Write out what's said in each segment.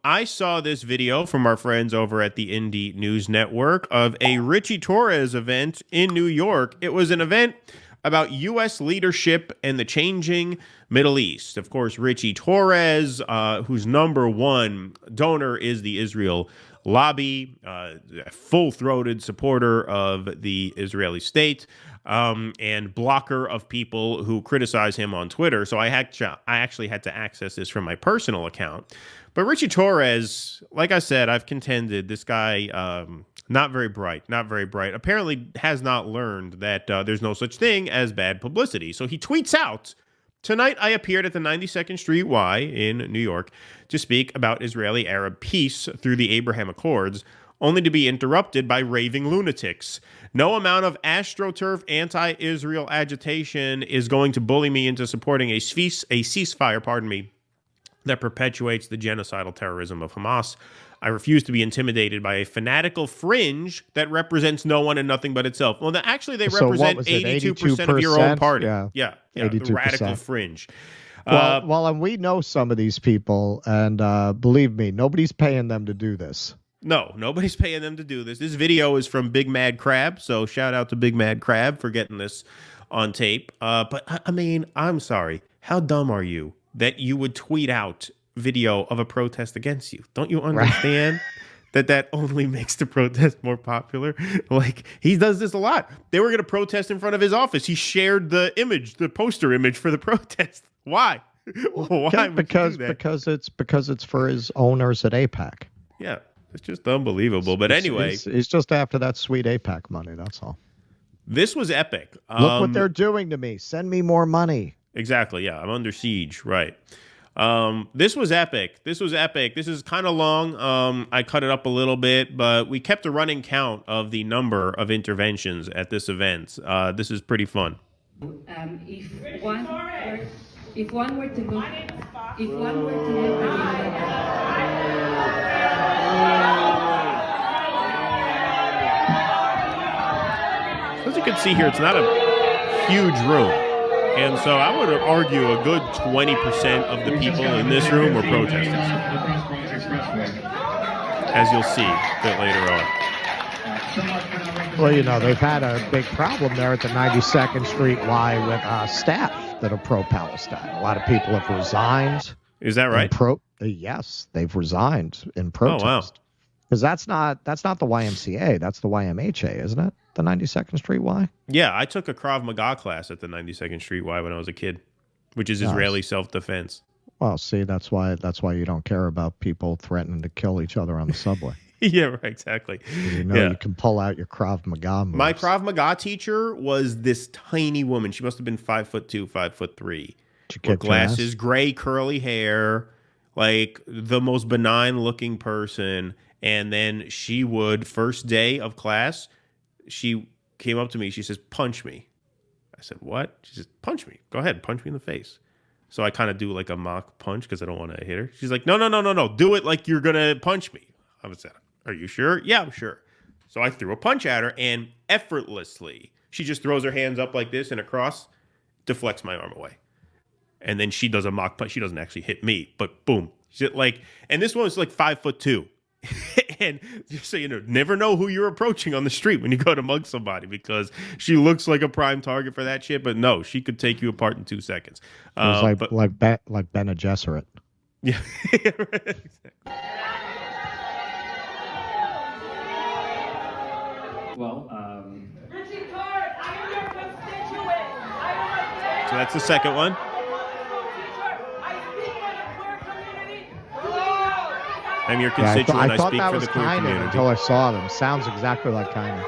I saw this video from our friends over at the Indie News Network of a Ritchie Torres event in New York. It was an event about U.S. leadership and the changing Middle East. Of course, Ritchie Torres, whose number one donor is the Israel lobby, full-throated supporter of the Israeli state, and blocker of people who criticize him on Twitter. So I actually had to access this from my personal account. But Ritchie Torres, like I said, I've contended this guy, not very bright, apparently has not learned that there's no such thing as bad publicity. So he tweets out, "Tonight I appeared at the 92nd Street Y in New York to speak about Israeli-Arab peace through the Abraham Accords, only to be interrupted by raving lunatics. No amount of AstroTurf anti-Israel agitation is going to bully me into supporting a ceasefire, that perpetuates the genocidal terrorism of Hamas. I refuse to be intimidated by a fanatical fringe that represents no one and nothing but itself." Well, actually, they represent 82% of your own party. Yeah, 82%. The radical fringe. Well, and we know some of these people, and believe me, nobody's paying them to do this. No, nobody's paying them to do this. This video is from Big Mad Crab, so shout out to Big Mad Crab for getting this on tape. But, I mean, I'm sorry. How dumb are you that you would tweet out video of a protest against you? Don't you understand that only makes the protest more popular? Like, he does this a lot. They were going to protest in front of his office. He shared the poster image for the protest. Why? Why? Because it's for his owners at AIPAC. Yeah, it's just unbelievable. But anyway, he's just after that sweet AIPAC money. That's all. This was epic. Look what they're doing to me. Send me more money. Exactly. Yeah, I'm under siege. Right. This was epic. This is kind of long. I cut it up a little bit, but we kept a running count of the number of interventions at this event. This is pretty fun. If one were to look, as you can see here, it's not a huge room. And so I would argue a good 20% of the people in this room were protesting. As you'll see a bit later on. Well, you know, they've had a big problem there at the 92nd Street Y with staff that are pro-Palestine. A lot of people have resigned. Is that right? Yes, they've resigned in protest. Oh, wow. Because that's not the YMCA. That's the YMHA, isn't it? The 92nd Street Y? Yeah, I took a Krav Maga class at the 92nd Street Y when I was a kid, which is Israeli self-defense. Well, see, that's why you don't care about people threatening to kill each other on the subway. Yeah, right, exactly. You know, you can pull out your Krav Maga moves. My Krav Maga teacher was this tiny woman. She must have been 5'2", 5'3". With glasses, gray curly hair, like the most benign looking person. And then she would, first day of class, she came up to me. She says, "Punch me." I said, "What?" She says, "Punch me. Go ahead. Punch me in the face." So I kind of do like a mock punch because I don't want to hit her. She's like, No. Do it like you're going to punch me." I said, "Are you sure?" "Yeah, I'm sure." So I threw a punch at her, and effortlessly, she just throws her hands up like this and across, deflects my arm away. And then she does a mock punch. She doesn't actually hit me, but boom. And this one was like 5'2". And just so you know, never know who you're approaching on the street when you go to mug somebody, because she looks like a prime target for that shit. But no, she could take you apart in 2 seconds. It was like Bene Gesserit. Yeah. Exactly. Richie Torres, I am your constituent. So that's the second one. I'm your constituent. I speak for the queer community. Until I saw them. Sounds exactly like Kanye.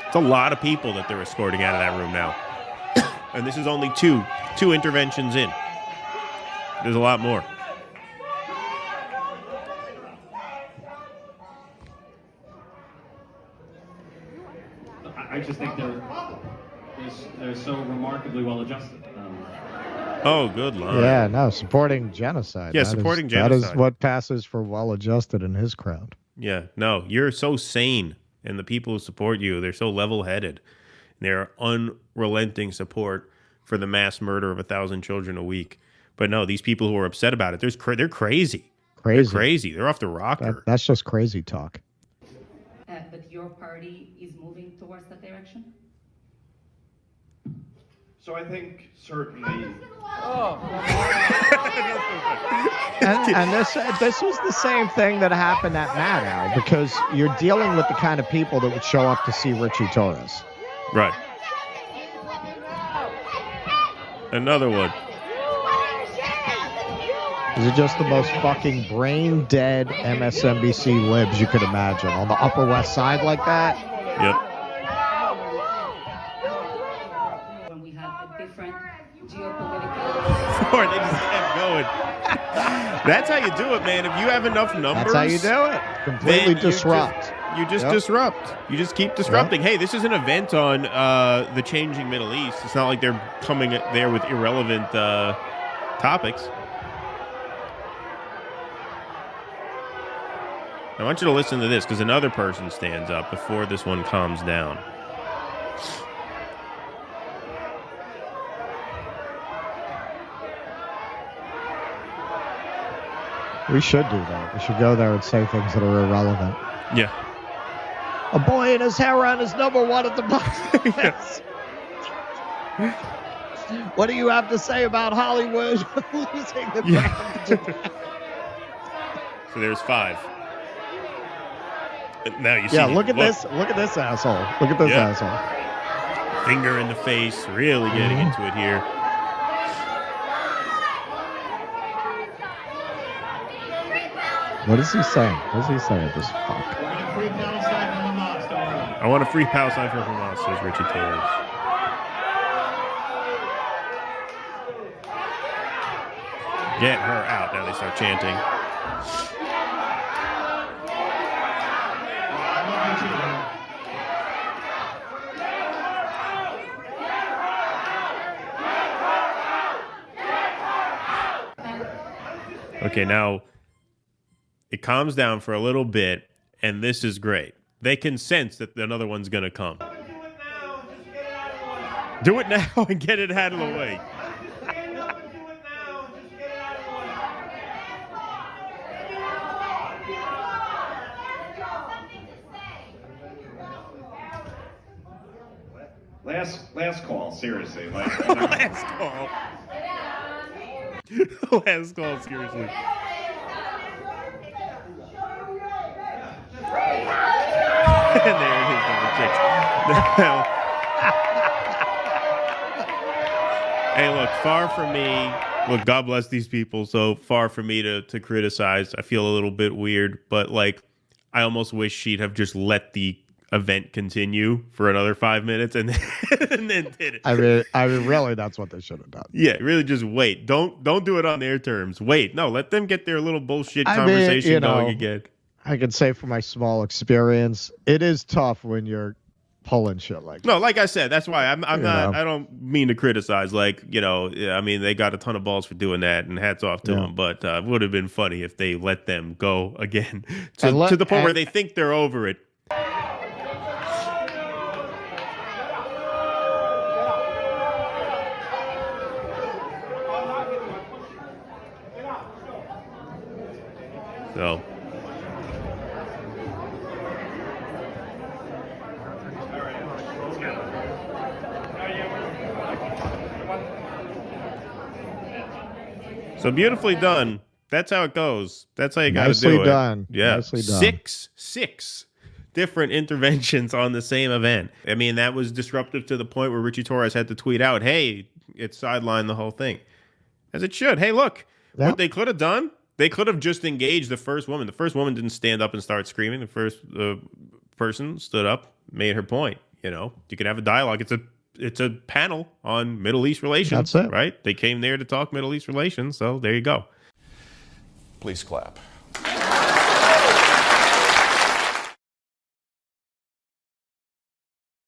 It's a lot of people that they're escorting out of that room now. And this is only two interventions in. There's a lot more. I just think they're so remarkably well adjusted. Oh, good line. Yeah, no, supporting genocide. Yeah, That supporting is, That is genocide. what passes for well-adjusted in his crowd. Yeah, no, you're so sane, and the people who support you, they're so level-headed. They're unrelenting support for the mass murder of 1,000 children a week. But no, these people who are upset about it, they're crazy. They're crazy. They're off the rocker. That's just crazy talk. But your party is moving towards that direction? So I think certainly. And this was the same thing that happened at Maddow, because you're dealing with the kind of people that would show up to see Ritchie Torres. Right. Another one. These are just the most fucking brain-dead MSNBC libs you could imagine. On the Upper West Side like that. Yep. When we have a different geopolitical... Or they just kept going. That's how you do it, man. If you have enough numbers... That's how you do it. Completely then disrupt. You just disrupt. You just keep disrupting. Hey, this is an event on the changing Middle East. It's not like they're coming there with irrelevant topics. I want you to listen to this, because another person stands up before this one calms down. We should do that. We should go there and say things that are irrelevant. Yeah. A boy in his hair on is #1 at the box office. What do you have to say about Hollywood losing the brand? So there's 5. Now you see. Yeah, look at this. Look at this asshole. Look at this asshole. Finger in the face. Really getting into it here. What is he saying? What is he saying? This fuck. I want a free Palestine from Hamas, says Ritchie Torres. Get her out. Now they start chanting. Okay, now it calms down for a little bit, and this is great. They can sense that another one's going to come. Do it now and get it out of the way. Last call, seriously. Like, Last call. Last call, seriously. And there it is, number 6. Hey, look, far from me. Look, God bless these people. So far from me to criticize. I feel a little bit weird, but like, I almost wish she'd have just let the event continue for another 5 minutes and then did it. I mean, really, that's what they should have done. Yeah, really, just wait. Don't do it on their terms. Wait, no, let them get their little bullshit conversation going again. I can say from my small experience, it is tough when you're pulling shit like that. No, like I said, that's why I'm not. I don't mean to criticize. Like, I mean, they got a ton of balls for doing that, and hats off to them. But it would have been funny if they let them go again to the point where they think they're over it. So. So beautifully done. That's how it goes. That's how you got to do it. Nicely done. Yeah. Nicely done. Six different interventions on the same event. I mean, that was disruptive to the point where Ritchie Torres had to tweet out, hey, it sidelined the whole thing. As it should. Hey, look, what they could have done, they could have just engaged the first woman. The first woman didn't stand up and start screaming. The first person stood up, made her point. You could have a dialogue. It's a panel on Middle East relations. That's it. Right? They came there to talk Middle East relations, so there you go. Please clap.